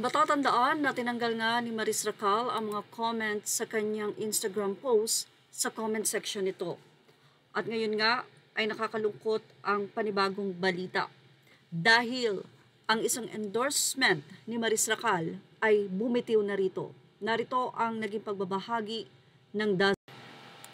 Matatandaan na tinanggal nga ni Maris Racal ang mga comments sa kanyang Instagram post sa comment section nito. At ngayon nga ay nakakalungkot ang panibagong balita dahil ang isang endorsement ni Maris Racal ay bumitiw na rito. Narito ang naging pagbabahagi ng Dazzle.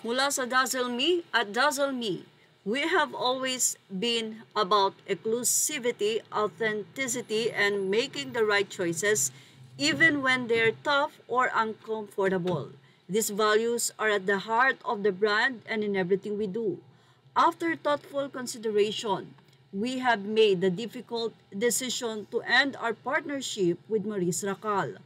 Mula sa Dazzle Me at Dazzle Me, we have always been about exclusivity, authenticity, and making the right choices even when they're tough or uncomfortable. These values are at the heart of the brand and in everything we do. After thoughtful consideration, we have made the difficult decision to end our partnership with Maris Racal.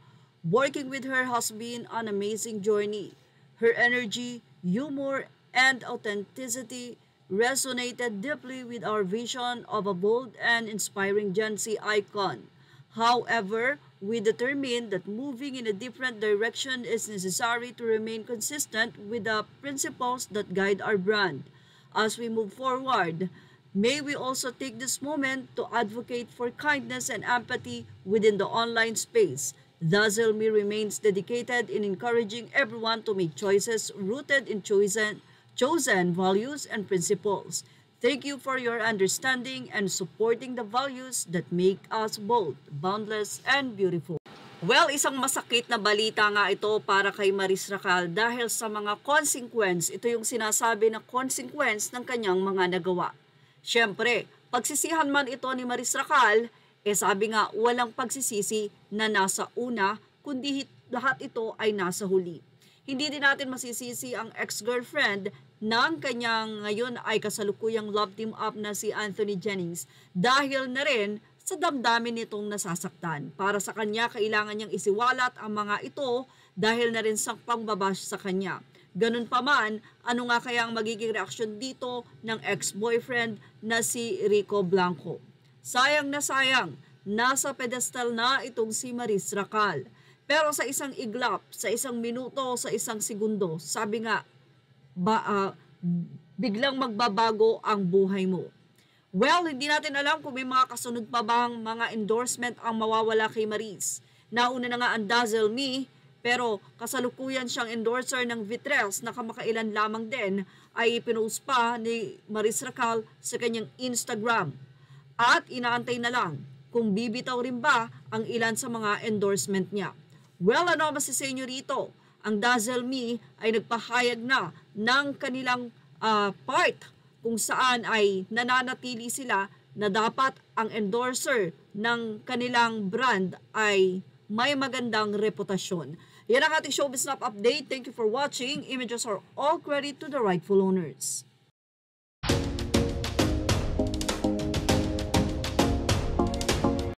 Working with her has been an amazing journey. Her energy, humor, and authenticity resonated deeply with our vision of a bold and inspiring Gen Z icon. However, we determined that moving in a different direction is necessary to remain consistent with the principles that guide our brand. As we move forward, may we also take this moment to advocate for kindness and empathy within the online space. Dazzle Me remains dedicated in encouraging everyone to make choices rooted in chosen values and principles. Thank you for your understanding and supporting the values that make us bold, boundless, and beautiful. Well, isang masakit na balita nga ito para kay Maris Racal dahil sa mga consequence. Ito yung sinasabi na consequence ng kanyang mga nagawa. Siyempre, pagsisihan man ito ni Maris Racal, sabi nga walang pagsisisi na nasa una, kundi lahat ito ay nasa huli. Hindi din natin masisisi ang ex-girlfriend ng kanyang ngayon ay kasalukuyang love team up na si Anthony Jennings dahil na rin sa damdamin nitong nasasaktan. Para sa kanya, kailangan niyang isiwalat ang mga ito dahil na rin sa pangbabash sa kanya. Ganun pa man, ano nga kaya ang magiging reaksyon dito ng ex-boyfriend na si Rico Blanco? Sayang, nasa pedestal na itong si Maris Racal. Pero sa isang iglap, sa isang minuto, sa isang segundo, sabi nga, biglang magbabago ang buhay mo. Well, hindi natin alam kung may mga kasunod pa bang mga endorsement ang mawawala kay Maris. Nauna na nga ang Dazzle Me, pero kasalukuyan siyang endorser ng Vitres na kamakailan lamang din ay pinost pa ni Maris Racal sa kanyang Instagram. At inaantay na lang kung bibitaw rin ba ang ilan sa mga endorsement niya. Well, ano masisay nyo rito? Ang Dazzle Me ay nagpahayag na ng kanilang part kung saan ay nananatili sila na dapat ang endorser ng kanilang brand ay may magandang reputasyon. Yan ang ating Showbiz Snap update. Thank you for watching. Images are all credit to the rightful owners.